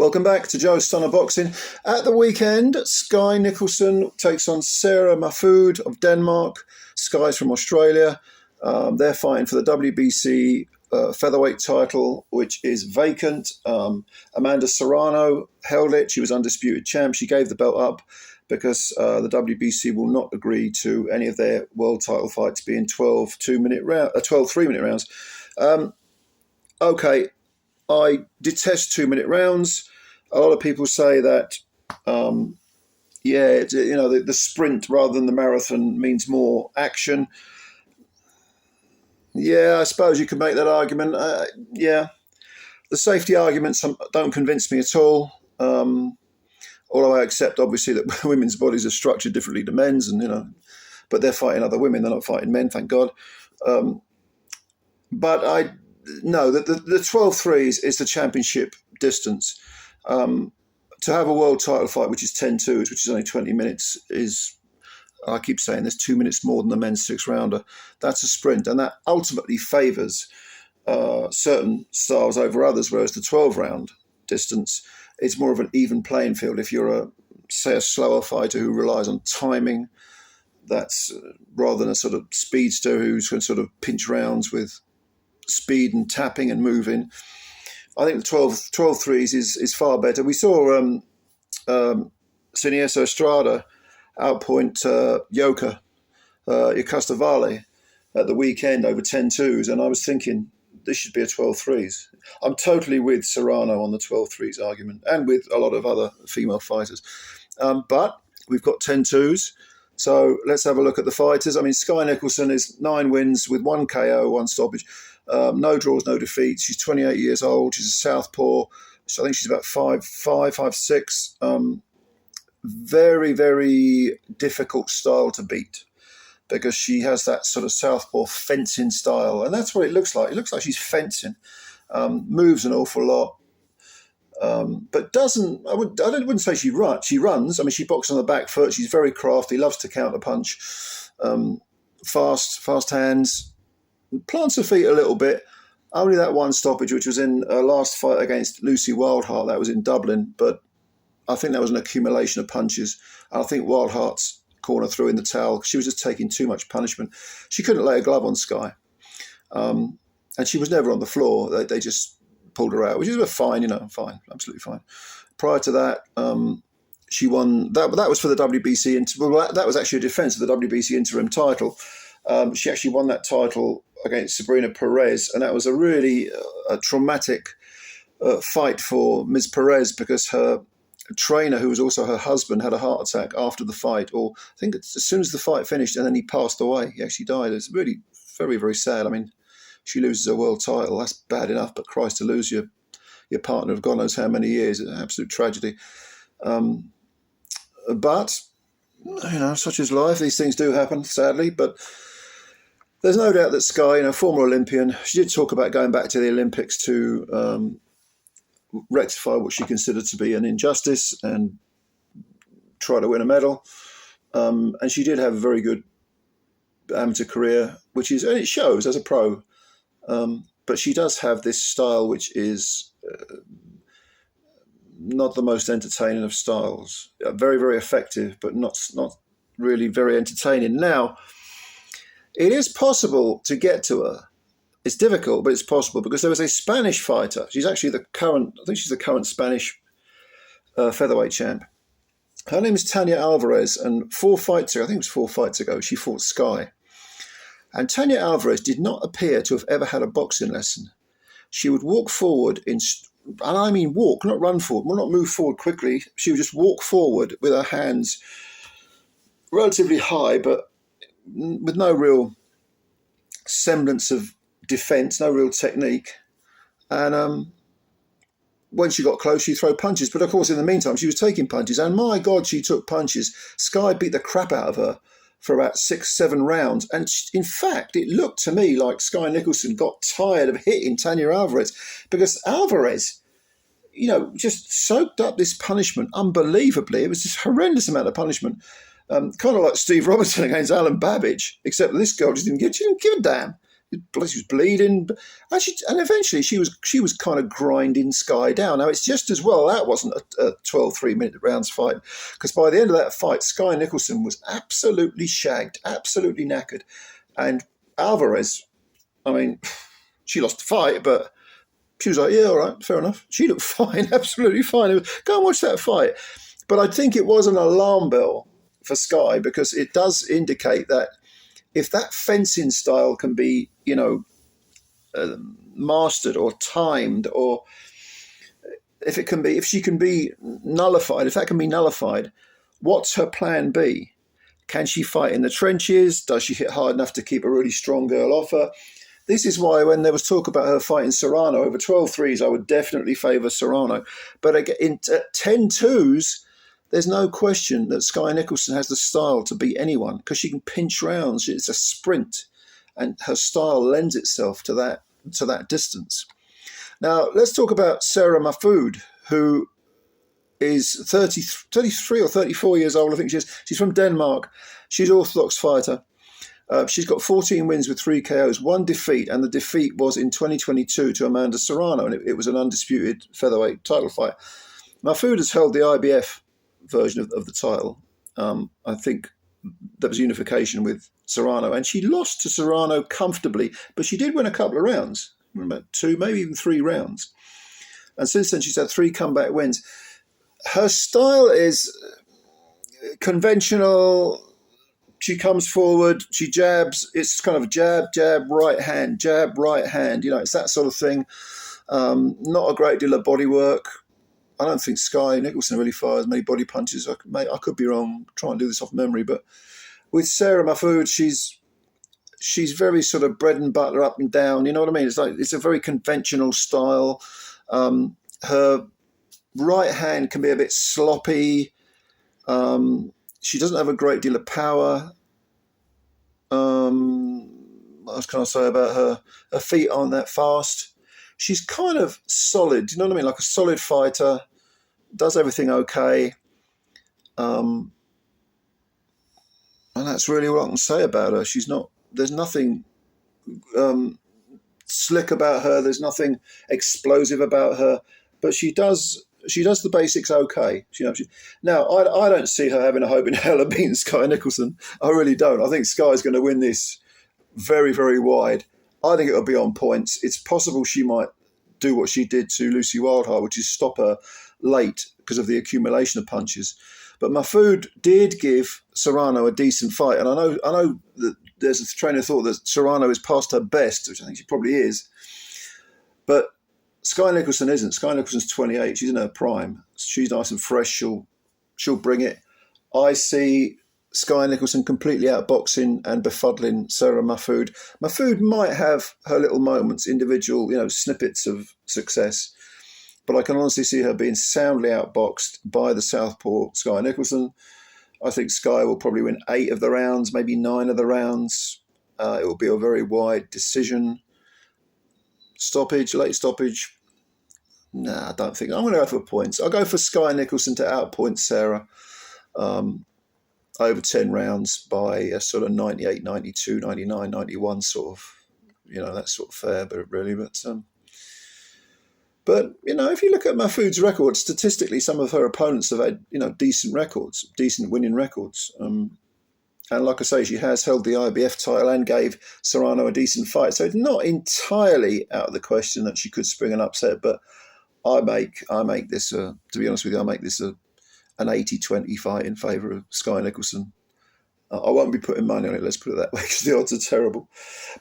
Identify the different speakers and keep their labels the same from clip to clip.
Speaker 1: Welcome back to Joe's Stunner Boxing. At the weekend, SKYE Nicholson takes on SARAH MAHFOUD of Denmark. SKYE's from Australia. They're fighting for the WBC featherweight title, which is vacant. Amanda Serrano held it. She was undisputed champ. She gave the belt up because the WBC will not agree to any of their world title fights being 12 3-minute rounds. Okay, I detest 2-minute rounds. A lot of people say that, the sprint rather than the marathon means more action. Yeah, I suppose you could make that argument. The safety arguments don't convince me at all. Although I accept, obviously, that women's bodies are structured differently to men's, and but they're fighting other women. They're not fighting men, thank God. But the 12-3s is the championship distance. To have a world title fight, which is 10-2s, which is only 20 minutes, is, I keep saying, there's 2 minutes more than the men's 6-rounder. That's a sprint, and that ultimately favours certain styles over others, whereas the 12-round distance, it's more of an even playing field. If you're, a slower fighter who relies on timing, that's rather than a sort of speedster who's going to sort of pinch rounds with speed and tapping and moving. I think the 12-3s is far better. We saw Siniesa Estrada outpoint Yoka Vale at the weekend over 10-2s, and I was thinking this should be a 12-3s. I'm totally with Serrano on the 12-3s argument, and with a lot of other female fighters. But we've got 10-2s, so let's have a look at the fighters. I mean, SKYE Nicholson is 9 wins with 1 KO, 1 stoppage. No draws, no defeats. She's 28 years old. She's a southpaw. So I think she's about 5'5", 5'6". Very, very difficult style to beat because she has that sort of southpaw fencing style. And that's what it looks like. It looks like she's fencing. Moves an awful lot. But doesn't, I wouldn't say she runs. She runs. I mean, she boxes on the back foot. She's very crafty, loves to counter punch. Fast hands. Plants her feet a little bit. Only that 1 stoppage, which was in her last fight against Lucy Wildheart. That was in Dublin. But I think that was an accumulation of punches. And I think Wildheart's corner threw in the towel. She was just taking too much punishment. She couldn't lay a glove on SKYE. And she was never on the floor. They just pulled her out, which is fine, fine, absolutely fine. Prior to that, she won. That was for the WBC. That was actually a defence of the WBC interim title. She actually won that title against Sabrina Perez, and that was a really traumatic fight for Ms. Perez because her trainer, who was also her husband, had a heart attack after the fight, or I think as soon as the fight finished, and then he passed away. He actually died. It's really very, very sad. I mean, she loses her world title. That's bad enough, but Christ, to lose your partner of God knows how many years, it's an absolute tragedy. But such is life. These things do happen, sadly, but there's no doubt that SKYE, former Olympian, she did talk about going back to the Olympics to rectify what she considered to be an injustice and try to win a medal. And she did have a very good amateur career, and it shows as a pro. But she does have this style which is not the most entertaining of styles. Very, very effective, but not really very entertaining. Now, it is possible to get to her. It's difficult, but it's possible because there was a Spanish fighter. She's actually the current Spanish featherweight champ. Her name is Tanya Alvarez, and 4 fights ago, she fought SKYE. And Tanya Alvarez did not appear to have ever had a boxing lesson. She would walk forward and I mean walk, not run forward, will not move forward quickly. She would just walk forward with her hands relatively high, but with no real semblance of defence, no real technique. And when she got close, she'd throw punches. But of course, in the meantime, she was taking punches. And my God, she took punches. SKYE beat the crap out of her for about 6-7 rounds. And in fact, it looked to me like SKYE Nicholson got tired of hitting Tanya Alvarez because Alvarez, just soaked up this punishment unbelievably. It was this horrendous amount of punishment. Kind of like Steve Robertson against Alan Babbage, except this girl she didn't give a damn. She was bleeding, and eventually she was kind of grinding Skye down. Now it's just as well that wasn't a 12 3-minute rounds fight, because by the end of that fight, SKYE Nicholson was absolutely shagged, absolutely knackered, and Alvarez, I mean, she lost the fight, but she was like, yeah, all right, fair enough. She looked fine, absolutely fine. Go and watch that fight. But I think it was an alarm bell for Skye, because it does indicate that if that fencing style can be, mastered or timed, or if she can be nullified, if that can be nullified, what's her plan B? Can she fight in the trenches? Does she hit hard enough to keep a really strong girl off her? This is why when there was talk about her fighting Serrano over 12 threes, I would definitely favour Serrano. But again, at 10 twos, there's no question that SKYE Nicholson has the style to beat anyone, because she can pinch rounds. It's a sprint, and her style lends itself to that distance. Now, let's talk about SARAH MAHFOUD, who is 33 or 34 years old, I think she is. She's from Denmark. She's an orthodox fighter. She's got 14 wins with 3 KOs, 1 defeat, and the defeat was in 2022 to Amanda Serrano, and it was an undisputed featherweight title fight. MAHFOUD has held the IBF version of the title. I think there was unification with Serrano, and she lost to Serrano comfortably, but she did win a couple of rounds, about 2, maybe even 3 rounds. And since then, she's had 3 comeback wins. Her style is conventional. She comes forward, she jabs. It's kind of jab, right hand. It's that sort of thing. Not a great deal of body work. I don't think SKYE Nicholson really fires many body punches. I could be wrong. Try and do this off memory, but with SARAH MAHFOUD, she's very sort of bread and butter, up and down. You know what I mean? It's a very conventional style. Her right hand can be a bit sloppy. She doesn't have a great deal of power. What else can I say about her? Her feet aren't that fast. She's kind of solid. You know what I mean? Like a solid fighter. Does everything okay. And that's really what I can say about her. There's nothing slick about her. There's nothing explosive about her. But she does the basics okay. Now, I don't see her having a hope in hell of beating SKYE Nicholson. I really don't. I think Skye's going to win this very, very wide. I think it'll be on points. It's possible she might do what she did to Lucy Wildheart, which is stop her late because of the accumulation of punches. But MAHFOUD did give Serrano a decent fight, and I know that there's a train of thought that Serrano is past her best, which I think she probably is. But SKYE Nicholson isn't. SKYE Nicholson's 28. She's in her prime. She's nice and fresh. She'll bring it. I see SKYE Nicholson completely outboxing and befuddling SARAH MAHFOUD. MAHFOUD might have her little moments, individual, snippets of success, but I can honestly see her being soundly outboxed by the southpaw SKYE Nicholson. I think Skye will probably win 8 of the rounds, maybe 9 of the rounds. It will be a very wide decision. Late stoppage. Nah, I don't think. I'm going to go for points. I'll go for SKYE Nicholson to outpoint SARAH over 10 rounds by a sort of 98, 92, 99, 91 sort of, that's sort of fair, but really, but if you look at MAHFOUD's record, statistically, some of her opponents have had, decent records, decent winning records. And like I say, she has held the IBF title and gave Serrano a decent fight. So it's not entirely out of the question that she could spring an upset, but I make this, to be honest with you, I make this an 80-20 fight in favour of SKYE Nicholson. I won't be putting money on it, let's put it that way, because the odds are terrible.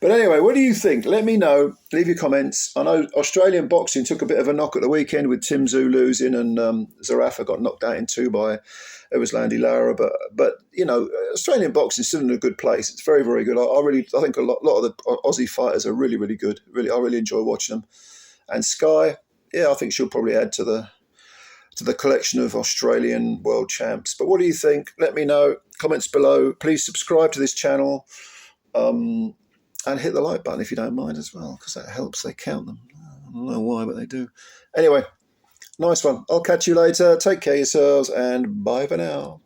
Speaker 1: But anyway, what do you think? Let me know. Leave your comments. I know Australian boxing took a bit of a knock at the weekend with Tim Tszyu losing, and Zarafa got knocked out in 2 by Erislandy Lara. But Australian boxing is still in a good place. It's very, very good. I think a lot of the Aussie fighters are really, really good. I really enjoy watching them. And Skye, I think she'll probably add to the collection of Australian world champs. But what do you think? Let me know. Comments below. Please subscribe to this channel and hit the like button if you don't mind as well, because that helps. They count them. I don't know why, but they do. Anyway, nice one. I'll catch you later. Take care of yourselves and bye for now.